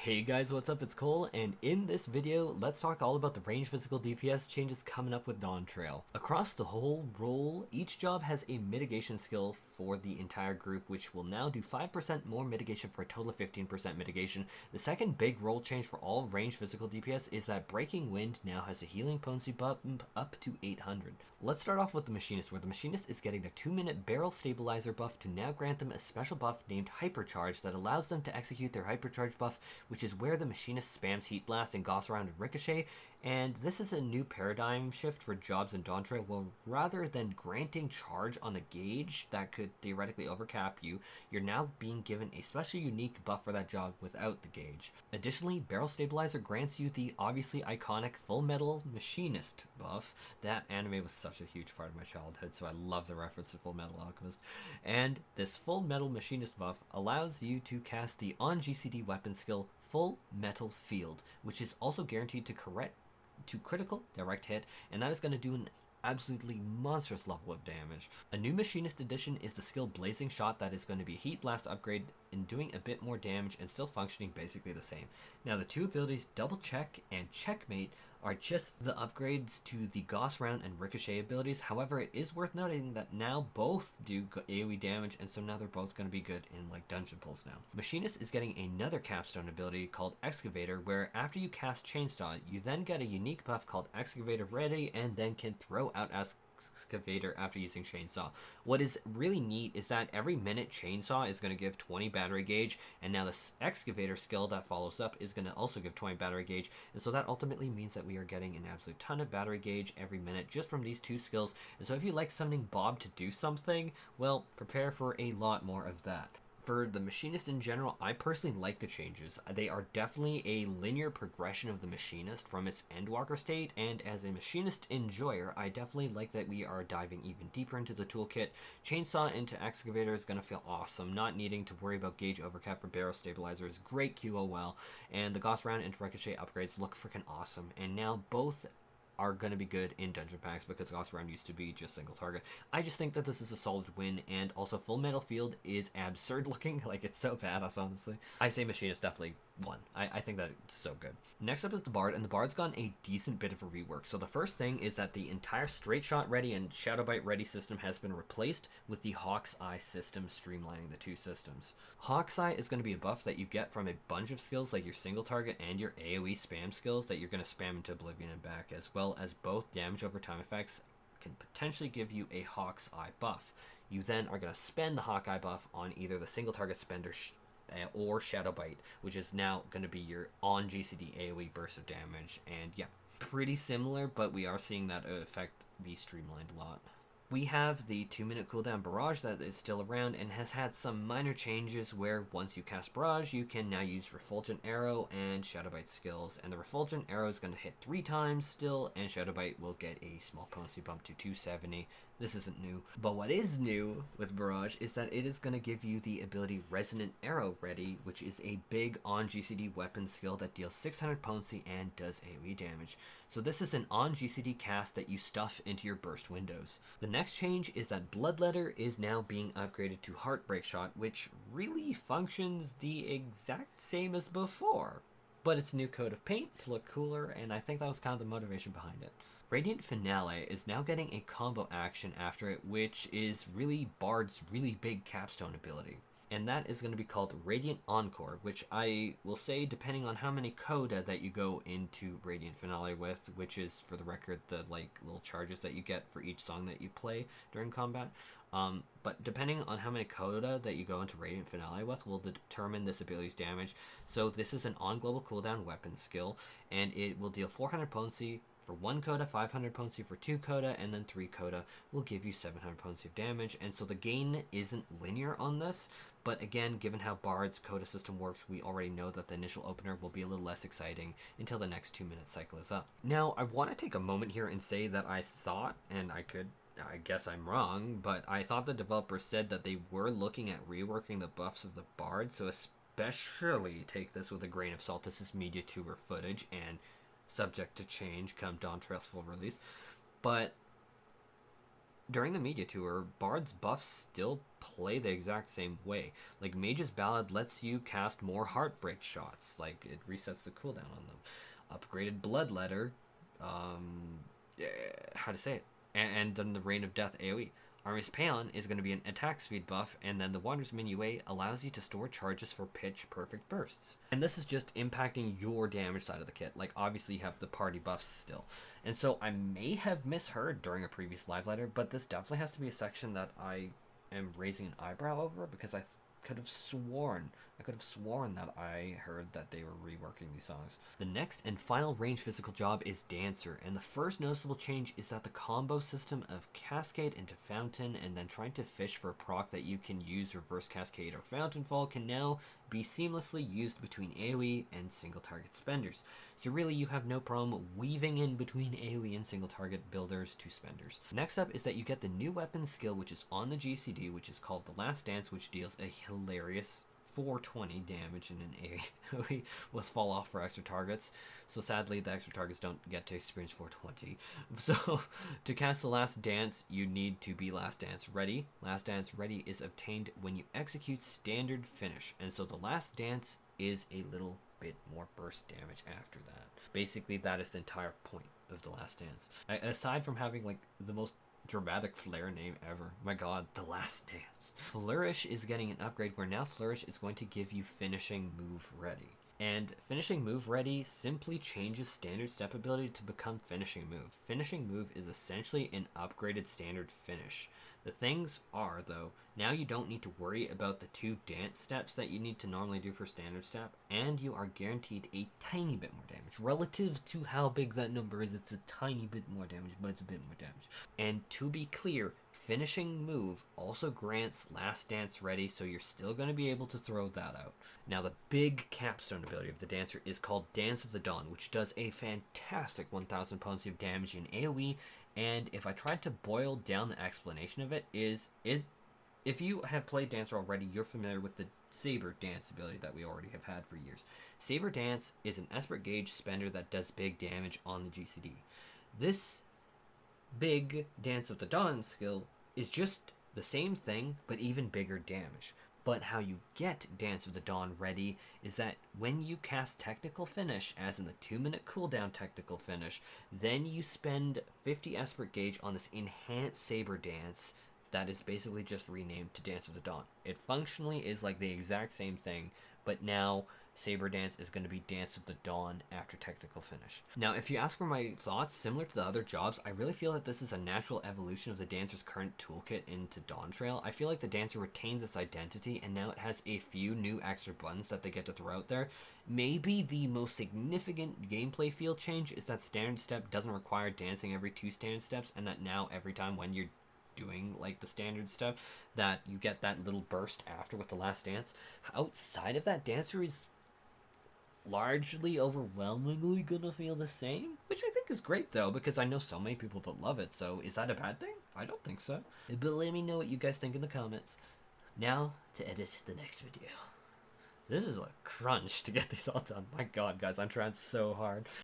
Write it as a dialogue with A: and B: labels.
A: Hey guys, what's up? It's Cole, and in this video, let's talk all about the range physical DPS changes coming up with Dawntrail. Across the whole role, each job has a mitigation skill for the entire group, which will now do 5% more mitigation for a total of 15% mitigation. The second big role change for all range physical DPS is that Breaking Wind now has a healing potency bump up to 800. Let's start off with the Machinist, where the Machinist is getting their 2-minute barrel stabilizer buff to now grant them a special buff named Hypercharge that allows them to execute their Hypercharge buff, which is where the Machinist spams Heat Blast and Gauss Round and Ricochet, and this is a new paradigm shift for jobs in Dawntrail. Well, rather than granting charge on the gauge that could theoretically overcap you, you're now being given a special unique buff for that job without the gauge. Additionally, Barrel Stabilizer grants you the obviously iconic Full Metal Machinist buff. That anime was such a huge part of my childhood, so I love the reference to Full Metal Alchemist. And this Full Metal Machinist buff allows you to cast the on GCD weapon skill Full Metal Field, which is also guaranteed to critical direct hit, and that is going to do an absolutely monstrous level of damage. A new Machinist addition is the skill Blazing Shot that is going to be a Heat Blast upgrade in doing a bit more damage and still functioning basically the same. Now the two abilities Double Check and Checkmate are just the upgrades to the Gauss Round and Ricochet abilities. However, it is worth noting that now both do AoE damage, and so now they're both going to be good in like dungeon pulls now. Machinist is getting another capstone ability called Excavator, where after you cast Chainsaw, you then get a unique buff called Excavator Ready and then can throw out Excavator after using Chainsaw. What is really neat is that every minute Chainsaw is going to give 20 battery gauge, and now this Excavator skill that follows up is going to also give 20 battery gauge, and so that ultimately means that we are getting an absolute ton of battery gauge every minute just from these two skills. And so if you like summoning Bob to do something, well, prepare for a lot more of that. For the Machinist in general, I personally like the changes. They are definitely a linear progression of the Machinist from its Endwalker state, and as a Machinist enjoyer, I definitely like that we are diving even deeper into the toolkit. Chainsaw into Excavator is going to feel awesome. Not needing to worry about gauge overcap for Barrel Stabilizer is great QOL, and the Gauss Round and Ricochet upgrades look freaking awesome. And now both are going to be good in dungeon packs because Gauss Round used to be just single target. I just think that this is a solid win, and also Full Metal Field is absurd looking. Like, it's so badass, honestly. I say Machinist definitely won. I think that it's so good. Next up is the Bard, and the Bard's gotten a decent bit of a rework. So the first thing is that the entire Straight Shot Ready and Shadow Bite Ready system has been replaced with the Hawk's Eye system, streamlining the two systems. Hawk's Eye is going to be a buff that you get from a bunch of skills like your single target and your AoE spam skills that you're going to spam into Oblivion and back, as well as both damage over time effects can potentially give you a Hawk's Eye buff. You then are going to spend the Hawkeye buff on either the single target spender or Shadow Bite, which is now going to be your on GCD AoE burst of damage. And yeah, pretty similar, but we are seeing that effect be streamlined a lot. We have the 2-minute cooldown Barrage that is still around and has had some minor changes where once you cast Barrage, you can now use Refulgent Arrow and Shadow Bite skills. And the Refulgent Arrow is going to hit 3 times still, and Shadow Bite will get a small potency bump to 270. This isn't new. But what is new with Barrage is that it is going to give you the ability Resonant Arrow Ready, which is a big on GCD weapon skill that deals 600 potency and does AoE damage. So this is an on GCD cast that you stuff into your burst windows. The next change is that Bloodletter is now being upgraded to Heartbreak Shot, which really functions the exact same as before. But it's a new coat of paint to look cooler, and I think that was kind of the motivation behind it. Radiant Finale is now getting a combo action after it, which is really Bard's really big capstone ability. And that is going to be called Radiant Encore, which I will say, depending on how many coda that you go into Radiant Finale with, which is, for the record, the like little charges that you get for each song that you play during combat. But depending on how many coda that you go into Radiant Finale with will determine this ability's damage. So this is an on global cooldown weapon skill, and it will deal 400 potency for 1 coda, 500 potency for 2 coda, and then 3 coda will give you 700 potency of damage. And so the gain isn't linear on this, but again, given how Bard's coda system works, we already know that the initial opener will be a little less exciting until the next 2-minute cycle is up. Now, I want to take a moment here and say that I thought, and I guess I'm wrong, but I thought the developers said that they were looking at reworking the buffs of the Bard, so especially take this with a grain of salt. This is media tuber footage and subject to change come Dawntrail's full release. But during the media tour, Bard's buffs still play the exact same way. Like, Mage's Ballad lets you cast more Heartbreak Shots. Like, it resets the cooldown on them. Upgraded Bloodletter, how to say it, and then the Rain of Death AoE. Army's Paeon is going to be an attack speed buff, and then the Wanderer's Minuet allows you to store charges for pitch perfect bursts. And this is just impacting your damage side of the kit. Like, obviously you have the party buffs still. And so I may have misheard during a previous live letter, but this definitely has to be a section that I am raising an eyebrow over, because I could have sworn that I heard that they were reworking these songs. The next and final range physical job is Dancer, and the first noticeable change is that the combo system of Cascade into Fountain and then trying to fish for a proc that you can use Reverse Cascade or Fountain Fall can now be seamlessly used between AoE and single target spenders. So really you have no problem weaving in between AoE and single target builders to spenders. Next up is that you get the new weapon skill, which is on the GCD, which is called the Last Dance, which deals a hilarious 420 damage in an AoE was fall off for extra targets. So sadly the extra targets don't get to experience 420. So to cast the Last Dance, you need to be Last Dance ready. Last Dance ready is obtained when you execute standard finish, and so the Last Dance is a little bit more burst damage after that. Basically that is the entire point of the Last Dance. Aside from having like the most dramatic flare name ever. My god, the Last Dance. Flourish is getting an upgrade where now Flourish is going to give you finishing move ready. And finishing move ready simply changes standard step ability to become finishing move. Finishing move is essentially an upgraded standard finish. The things are, though, now you don't need to worry about the 2 dance steps that you need to normally do for standard step, and you are guaranteed a tiny bit more damage. Relative to how big that number is, it's a tiny bit more damage, but it's a bit more damage. And to be clear, finishing move also grants Last Dance ready, so you're still going to be able to throw that out. Now the big capstone ability of the Dancer is called Dance of the Dawn, which does a fantastic 1000 potency of damage in AoE. And if I tried to boil down the explanation of it, is if you have played Dancer already, you're familiar with the Saber Dance ability that we already have had for years. Saber Dance is an Esprit Gauge spender that does big damage on the GCD. This big Dance of the Dawn skill is just the same thing, but even bigger damage. But how you get Dance of the Dawn ready is that when you cast Technical Finish, as in the 2-minute cooldown Technical Finish, then you spend 50 Esprit Gauge on this enhanced Saber Dance that is basically just renamed to Dance of the Dawn. It functionally is like the exact same thing, but now Saber Dance is going to be Dance of the Dawn after Technical Finish. Now, if you ask for my thoughts, similar to the other jobs, I really feel that this is a natural evolution of the Dancer's current toolkit into Dawntrail. I feel like the Dancer retains its identity, and now it has a few new extra buttons that they get to throw out there. Maybe the most significant gameplay field change is that standard step doesn't require dancing every 2 standard steps, and that now every time when you're doing like the standard step, that you get that little burst after with the Last Dance. Outside of that, Dancer is largely overwhelmingly gonna feel the same, which I think is great though, because I know so many people that love it. So is that a bad thing? I don't think so, but let me know what you guys think in the comments. Now to edit the next video. This is a crunch to get these all done. My god, guys, I'm trying so hard.